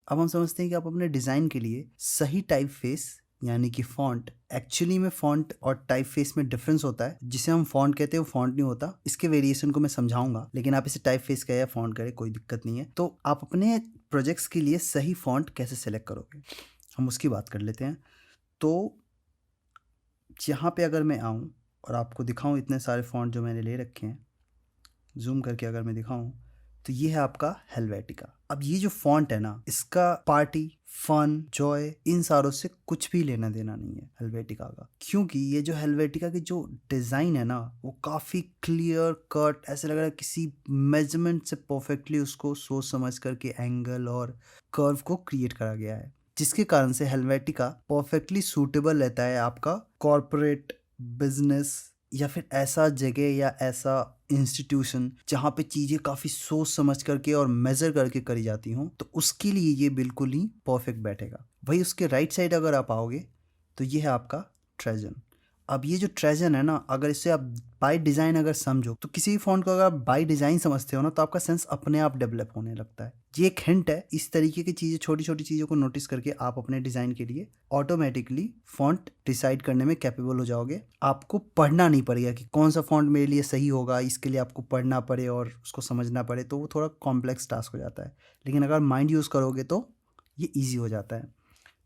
अब हम समझते हैं कि आप अपने डिज़ाइन के लिए सही टाइप फेस यानी कि फॉन्ट, एक्चुअली में फॉन्ट और टाइप फेस में डिफरेंस होता है। जिसे हम फॉन्ट कहते हैं वो फॉन्ट नहीं होता। इसके वेरिएशन को मैं समझाऊंगा, लेकिन आप इसे टाइप फेस कहे या फॉन्ट करें कोई दिक्कत नहीं है। तो आप अपने प्रोजेक्ट्स के लिए सही फॉन्ट कैसे सेलेक्ट करोगे, हम उसकी बात कर लेते हैं। तो यहाँ पे अगर मैं आऊँ और आपको दिखाऊँ इतने सारे फॉन्ट जो मैंने ले रखे हैं, जूम करके अगर मैं दिखाऊँ तो ये है आपका हेलवेटिका। अब ये जो फॉन्ट है ना, इसका पार्टी, फन, जॉय, इन सारों से कुछ भी लेना देना नहीं है हेलवेटिका का। क्योंकि ये जो हेलवेटिका की जो डिज़ाइन है ना, वो काफ़ी क्लियर कट, ऐसे लग रहा है किसी मेजरमेंट से परफेक्टली उसको सोच समझ करके एंगल और कर्व को क्रिएट करा गया है, जिसके कारण से हेलवेटिका परफेक्टली सूटेबल रहता है आपका कॉरपोरेट बिजनेस या फिर ऐसा जगह या ऐसा इंस्टीट्यूशन जहाँ पे चीज़ें काफ़ी सोच समझ करके और मेज़र करके करी जाती हों, तो उसके लिए ये बिल्कुल ही परफेक्ट बैठेगा। वही उसके राइट साइड अगर आप आओगे तो ये है आपका ट्रेजन। अब ये जो ट्रेजन है ना, अगर इसे आप बाय डिज़ाइन अगर समझो, तो किसी भी फॉन्ट को अगर आप बाय डिज़ाइन समझते हो ना, तो आपका सेंस अपने आप डेवलप होने लगता है। ये एक हिंट है। इस तरीके की चीज़ें, छोटी छोटी चीज़ों को नोटिस करके आप अपने डिज़ाइन के लिए ऑटोमेटिकली फॉन्ट डिसाइड करने में कैपेबल हो जाओगे। आपको पढ़ना नहीं पड़ेगा कि कौन सा फॉन्ट मेरे लिए सही होगा, इसके लिए आपको पढ़ना पड़े और उसको समझना पड़े, तो वो थोड़ा कॉम्प्लेक्स टास्क हो जाता है। लेकिन अगर माइंड यूज़ करोगे तो ये ईजी हो जाता है।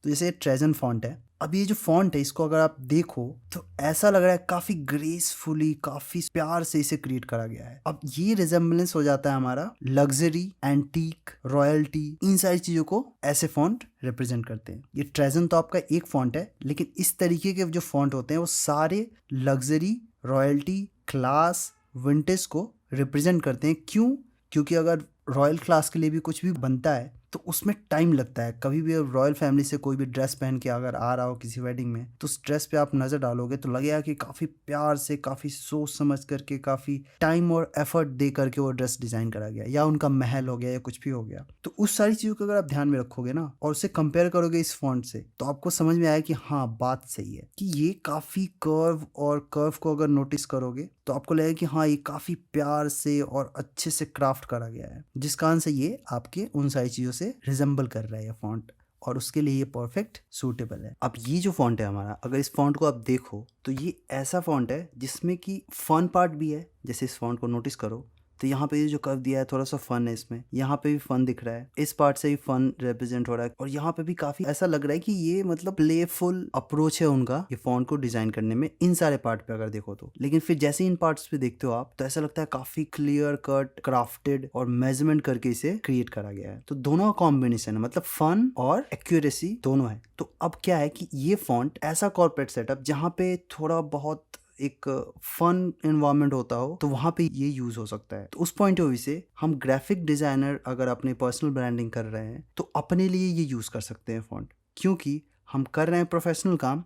तो जैसे ट्रेजन फॉन्ट है, अब ये जो फॉन्ट है इसको अगर आप देखो तो ऐसा लग रहा है काफ़ी ग्रेसफुली, काफ़ी प्यार से इसे क्रिएट करा गया है। अब ये रिजेम्बलेंस हो जाता है हमारा लग्जरी, एंटीक, रॉयल्टी, इन सारी चीज़ों को ऐसे फॉन्ट रिप्रेजेंट करते हैं। ये ट्रेजन तो आपका एक फॉन्ट है, लेकिन इस तरीके के जो फॉन्ट होते हैं वो सारे लग्जरी, रॉयल्टी, क्लास, विंटेज को रिप्रेजेंट करते हैं। क्यों? क्योंकि अगर रॉयल क्लास के लिए भी कुछ भी बनता है तो उसमें टाइम लगता है। कभी भी रॉयल फैमिली से कोई भी ड्रेस पहन के अगर आ रहा हो किसी वेडिंग में, तो उस ड्रेस पे आप नज़र डालोगे तो लगेगा कि काफ़ी प्यार से, काफ़ी सोच समझ करके, काफ़ी टाइम और एफर्ट दे करके वो ड्रेस डिज़ाइन करा गया, या उनका महल हो गया या कुछ भी हो गया। तो उस सारी चीज़ों को अगर आप ध्यान में रखोगे ना और उसे कंपेयर करोगे इस फॉन्ट से, तो आपको समझ में आया कि हाँ, बात सही है कि ये काफ़ी कर्व, और कर्व को अगर नोटिस करोगे तो आपको लगेगा कि हाँ, ये काफ़ी प्यार से और अच्छे से क्राफ्ट करा गया है, जिस कारण से ये आपके उन सारी चीज़ों से रिजेंबल कर रहा है ये फॉन्ट, और उसके लिए ये परफेक्ट सूटेबल है। अब ये जो फॉन्ट है हमारा, अगर इस फॉन्ट को आप देखो तो ये ऐसा फॉन्ट है जिसमें कि फन पार्ट भी है। जैसे इस फॉन्ट को नोटिस करो तो यहाँ पे ये जो कर्व दिया है थोड़ा सा फन है इसमें, यहाँ पे भी फन दिख रहा है, इस पार्ट से भी फन रिप्रेजेंट हो रहा है, और यहाँ पे भी काफी ऐसा लग रहा है कि ये मतलब प्लेफुल अप्रोच है उनका ये फॉन्ट को डिजाइन करने में, इन सारे पार्ट पे अगर देखो तो। लेकिन फिर जैसे इन पार्ट्स पे देखते हो आप तो ऐसा लगता है काफी क्लियर कट, क्राफ्टेड और मेजरमेंट करके इसे क्रिएट करा गया है। तो दोनों का कॉम्बिनेशन है, मतलब फन और एक्यूरेसी दोनों है। तो अब क्या है कि ये फॉन्ट ऐसा कॉर्पोरेट सेटअप जहाँ पे थोड़ा बहुत एक फन एनवायरनमेंट होता हो तो वहाँ पे ये यूज़ हो सकता है। तो उस पॉइंट ऑफ व्यू से हम ग्राफिक डिज़ाइनर अगर अपने पर्सनल ब्रांडिंग कर रहे हैं तो अपने लिए ये यूज़ कर सकते हैं फ़ॉन्ट, क्योंकि हम कर रहे हैं प्रोफेशनल काम।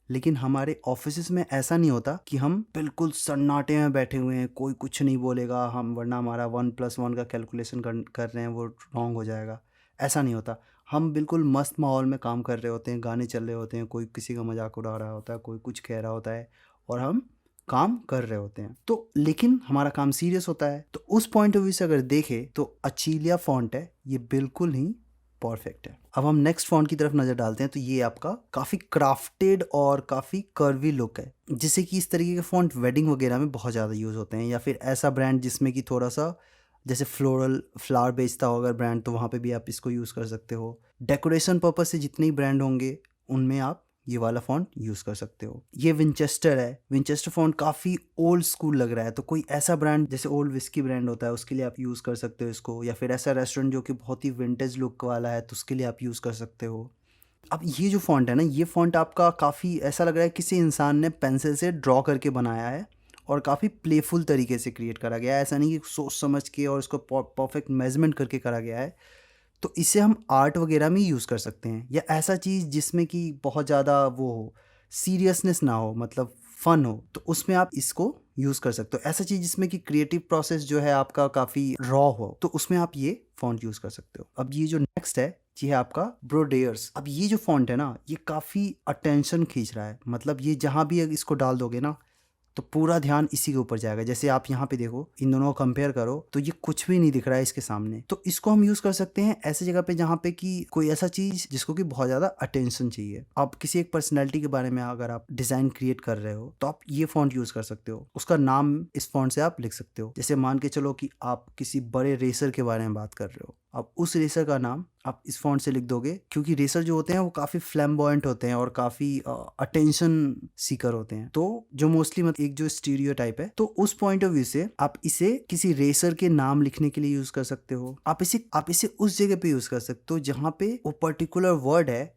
लेकिन हमारे ऑफिस में ऐसा नहीं होता कि हम बिल्कुल सन्नाटे में बैठे हुए हैं, कोई कुछ नहीं बोलेगा हम, वरना हमारा 1+1 का कैलकुलेशन कर रहे हैं वो रॉन्ग हो जाएगा। ऐसा नहीं होता। हम बिल्कुल मस्त माहौल में काम कर रहे होते हैं, गाने चल रहे होते हैं, कोई किसी का मजाक उड़ा रहा होता है, कोई कुछ कह रहा होता है, और हम काम कर रहे होते हैं। तो लेकिन हमारा काम सीरियस होता है। तो उस पॉइंट ऑफ व्यू से अगर देखें तो अचीलिया फॉन्ट है, ये बिल्कुल ही परफेक्ट है। अब हम नेक्स्ट फॉन्ट की तरफ नजर डालते हैं तो ये आपका काफी क्राफ्टेड और काफी कर्वी लुक है, जिससे कि इस तरीके के फॉन्ट वेडिंग वगैरह में बहुत ज्यादा यूज होते हैं, या फिर ऐसा ब्रांड जिसमें कि थोड़ा सा जैसे फ्लोरल फ्लावर बेचता हो अगर ब्रांड, तो वहाँ पे भी आप इसको यूज कर सकते हो। डेकोरेशन पर्पज से जितने ही ब्रांड होंगे उनमें आप ये वाला फॉन्ट यूज कर सकते हो। ये विंचेस्टर है। विंचेस्टर फॉन्ट काफी ओल्ड स्कूल लग रहा है, तो कोई ऐसा ब्रांड जैसे ओल्ड विस्की ब्रांड होता है उसके लिए आप यूज कर सकते हो इसको, या फिर ऐसा रेस्टोरेंट जो कि बहुत ही विंटेज लुक वाला है तो उसके लिए आप यूज कर सकते हो। अब ये जो फॉन्ट है ना, ये फॉन्ट आपका काफ़ी ऐसा लग रहा है किसी इंसान ने पेंसिल से ड्रॉ करके बनाया है, और काफ़ी प्लेफुल तरीके से क्रिएट करा गया है। ऐसा नहीं कि सोच समझ के और इसको परफेक्ट मेजरमेंट करके करा गया है। तो इसे हम आर्ट वगैरह में यूज़ कर सकते हैं, या ऐसा चीज़ जिसमें कि बहुत ज़्यादा वो हो, सीरियसनेस ना हो, मतलब फन हो, तो उसमें आप इसको यूज़ कर सकते हो। ऐसा चीज़ जिसमें कि क्रिएटिव प्रोसेस जो है आपका काफ़ी रॉ हो, तो उसमें आप ये फॉन्ट यूज़ कर सकते हो। अब ये जो नेक्स्ट है ये है आपका ब्रोडेयर्स। अब ये जो फॉन्ट है ना, ये काफ़ी अटेंशन खींच रहा है, मतलब ये जहाँ भी इसको डाल दोगे ना तो पूरा ध्यान इसी के ऊपर जाएगा। जैसे आप यहाँ पे देखो, इन दोनों को कंपेयर करो तो ये कुछ भी नहीं दिख रहा है इसके सामने। तो इसको हम यूज कर सकते हैं ऐसे जगह पे जहाँ पे कि कोई ऐसा चीज जिसको कि बहुत ज्यादा अटेंशन चाहिए। आप किसी एक पर्सनैलिटी के बारे में अगर आप डिजाइन क्रिएट कर रहे हो तो आप ये फॉन्ट यूज कर सकते हो, उसका नाम इस फॉन्ट से आप लिख सकते हो। जैसे मान के चलो कि आप किसी बड़े रेसर के बारे में बात कर रहे हो, अब उस रेसर का नाम आप इस फॉन्ट से लिख दोगे, क्योंकि रेसर जो होते हैं वो काफी फ्लैम्बॉयंट होते हैं और काफी अटेंशन सीकर होते हैं। तो जो मोस्टली मतलब एक जो स्टीरियोटाइप है, तो उस पॉइंट ऑफ व्यू से आप इसे किसी रेसर के नाम लिखने के लिए यूज कर सकते हो। आप इसे उस जगह पे यूज कर सकते हो जहाँ पे वो पर्टिकुलर वर्ड है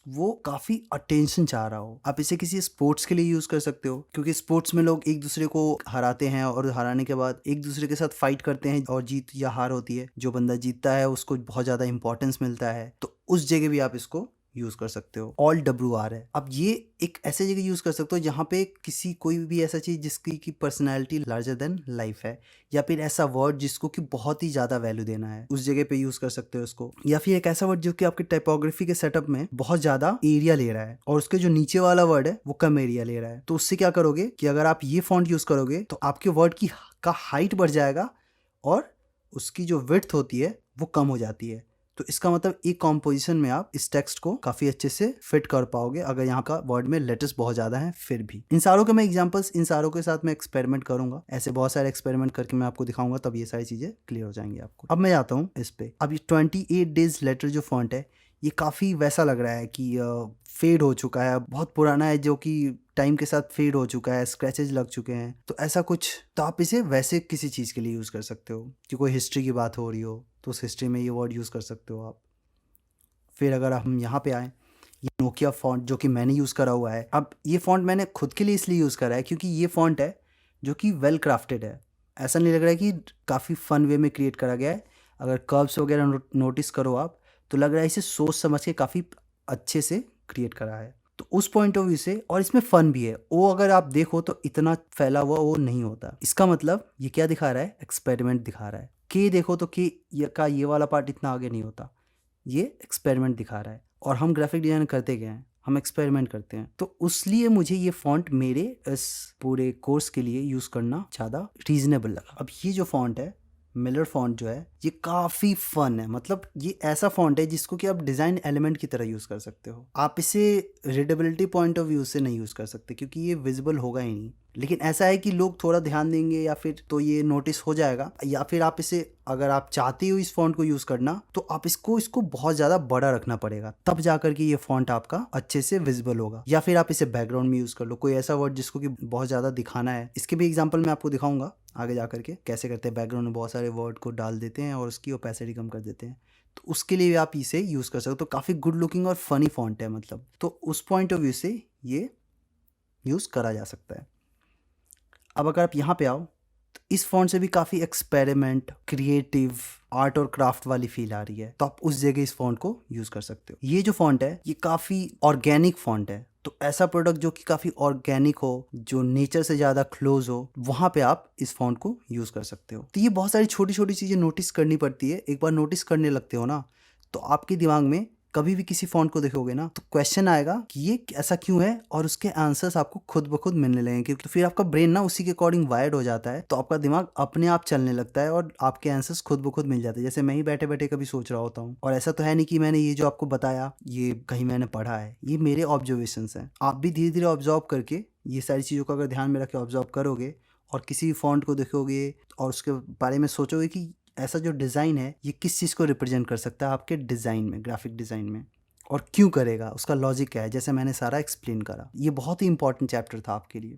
वो काफी अटेंशन चाह रहा हो। आप इसे किसी स्पोर्ट्स के लिए यूज कर सकते हो, क्योंकि स्पोर्ट्स में लोग एक दूसरे को हराते हैं और हराने के बाद एक दूसरे के साथ फाइट करते हैं और जीत या हार होती है। जो बंदा जीतता है उसको बहुत ज्यादा इंपॉर्टेंस मिलता है, तो उस जगह भी आप इसको यूज कर सकते हो। ऑल WR है। अब ये एक ऐसे जगह यूज कर सकते हो जहाँ पे किसी कोई भी ऐसा चीज जिसकी की पर्सनैलिटी लार्जर देन लाइफ है, या फिर ऐसा वर्ड जिसको कि बहुत ही ज्यादा वैल्यू देना है, उस जगह पे यूज कर सकते हो इसको। या फिर एक ऐसा वर्ड जो कि आपके टाइपोग्राफी के सेटअप में बहुत ज्यादा एरिया ले रहा है और उसके जो नीचे वाला वर्ड है वो कम एरिया ले रहा है। तो उससे क्या करोगे कि अगर आप ये फॉन्ट यूज करोगे तो आपके वर्ड की का हाइट बढ़ जाएगा और उसकी जो विड्थ होती है वो कम हो जाती है। तो इसका मतलब एक कॉम्पोजिशन में आप इस टेक्स्ट को काफी अच्छे से फिट कर पाओगे अगर यहाँ का वर्ड में लेटर्स बहुत ज्यादा हैं। फिर भी इन सारों के मैं एग्जांपल्स, इन सारों के साथ मैं एक्सपेरिमेंट करूंगा, ऐसे बहुत सारे एक्सपेरिमेंट करके मैं आपको दिखाऊंगा, तब ये सारी चीजें क्लियर हो जाएंगी आपको। अब मैं जाता हूँ इस पे। अब ये 28 डेज लेटर जो फॉन्ट है ये काफी वैसा लग रहा है कि फेड हो चुका है, बहुत पुराना है, जो कि टाइम के साथ फेड हो चुका है, स्क्रैचेज लग चुके हैं, तो ऐसा कुछ। तो आप इसे वैसे किसी चीज़ के लिए यूज़ कर सकते हो कि कोई हिस्ट्री की बात हो रही हो तो उस हिस्ट्री में ये वर्ड यूज़ कर सकते हो आप। फिर अगर हम यहाँ पे आए, ये नोकिया फॉन्ट जो कि मैंने यूज़ करा हुआ है। अब ये फॉन्ट मैंने खुद के लिए इसलिए यूज़ करा है क्योंकि ये फॉन्ट है जो कि वेल क्राफ्टेड है। ऐसा नहीं लग रहा है कि काफ़ी फन वे में क्रिएट करा गया है। अगर कर्व्स वगैरह नोटिस करो आप तो लग रहा है इसे सोच समझ के काफ़ी अच्छे से क्रिएट करा है। तो उस पॉइंट ऑफ व्यू से, और इसमें फन भी है, वो अगर आप देखो तो इतना फैला हुआ वो नहीं होता। इसका मतलब ये क्या दिखा रहा है, एक्सपेरिमेंट दिखा रहा है। के देखो तो के का ये वाला पार्ट इतना आगे नहीं होता, ये एक्सपेरिमेंट दिखा रहा है। और हम ग्राफिक डिजाइन करते गए हैं, हम एक्सपेरिमेंट करते हैं, तो उसलिए मुझे ये फॉन्ट मेरे इस पूरे कोर्स के लिए यूज़ करना ज़्यादा रीजनेबल लगा। अब ये जो फॉन्ट है, मिलर फॉन्ट जो है, ये काफ़ी फन है। मतलब ये ऐसा फॉन्ट है जिसको कि आप डिज़ाइन एलिमेंट की तरह यूज़ कर सकते हो। आप इसे रीडेबिलिटी पॉइंट ऑफ व्यू से नहीं यूज़ कर सकते क्योंकि ये विजिबल होगा ही नहीं, लेकिन ऐसा है कि लोग थोड़ा ध्यान देंगे या फिर तो ये नोटिस हो जाएगा। या फिर आप इसे, अगर आप चाहते हो इस फॉन्ट को यूज़ करना, तो आप इसको बहुत ज़्यादा बड़ा रखना पड़ेगा, तब जाकर के ये फॉन्ट आपका अच्छे से विजिबल होगा। या फिर आप इसे बैकग्राउंड में यूज़ कर लो, कोई ऐसा वर्ड जिसको कि बहुत ज़्यादा दिखाना है। इसके भी एग्जाम्पल मैं आपको दिखाऊंगा आगे जा करके कैसे करते हैं। बैकग्राउंड में बहुत सारे वर्ड को डाल देते हैं और उसकी ओपेसिटी कम कर देते हैं, तो उसके लिए भी आप इसे यूज़ कर सकते हो। तो काफ़ी गुड लुकिंग और फनी फॉन्ट है मतलब, तो उस पॉइंट ऑफ व्यू से ये यूज़ करा जा सकता है। अब अगर आप यहाँ पे आओ तो इस फॉन्ट से भी काफ़ी एक्सपेरिमेंट, क्रिएटिव, आर्ट और क्राफ्ट वाली फील आ रही है, तो आप उस जगह इस फॉन्ट को यूज़ कर सकते हो। ये जो फॉन्ट है ये काफ़ी ऑर्गेनिक फॉन्ट है, तो ऐसा प्रोडक्ट जो कि काफ़ी ऑर्गेनिक हो, जो नेचर से ज़्यादा क्लोज हो, वहाँ पे आप इस फॉन्ट को यूज़ कर सकते हो। तो ये बहुत सारी छोटी छोटी चीज़ें नोटिस करनी पड़ती है। एक बार नोटिस करने लगते हो ना, तो आपके दिमाग में कभी भी किसी फॉन्ट को देखोगे ना तो क्वेश्चन आएगा कि ये ऐसा क्यों है, और उसके आंसर्स आपको खुद ब खुद मिलने लगेंगे। तो फिर आपका ब्रेन ना उसी के अकॉर्डिंग वायर्ड हो जाता है, तो आपका दिमाग अपने आप चलने लगता है और आपके आंसर्स खुद ब खुद मिल जाते हैं। जैसे मैं ही बैठे बैठे कभी सोच रहा होता हूँ, और ऐसा तो है नहीं कि मैंने ये जो आपको बताया ये कहीं मैंने पढ़ा है, ये मेरे ऑब्जर्वेशंस हैं। आप भी धीरे धीरे ऑब्जर्व करके ये सारी चीज़ों को अगर ध्यान में रख के ऑब्जर्व करोगे और किसी फॉन्ट को देखोगे और उसके बारे में सोचोगे कि ऐसा जो डिज़ाइन है ये किस चीज़ को रिप्रेजेंट कर सकता है आपके डिज़ाइन में, ग्राफिक डिज़ाइन में, और क्यों करेगा, उसका लॉजिक क्या है, जैसे मैंने सारा एक्सप्लेन करा। ये बहुत ही इंपॉर्टेंट चैप्टर था आपके लिए।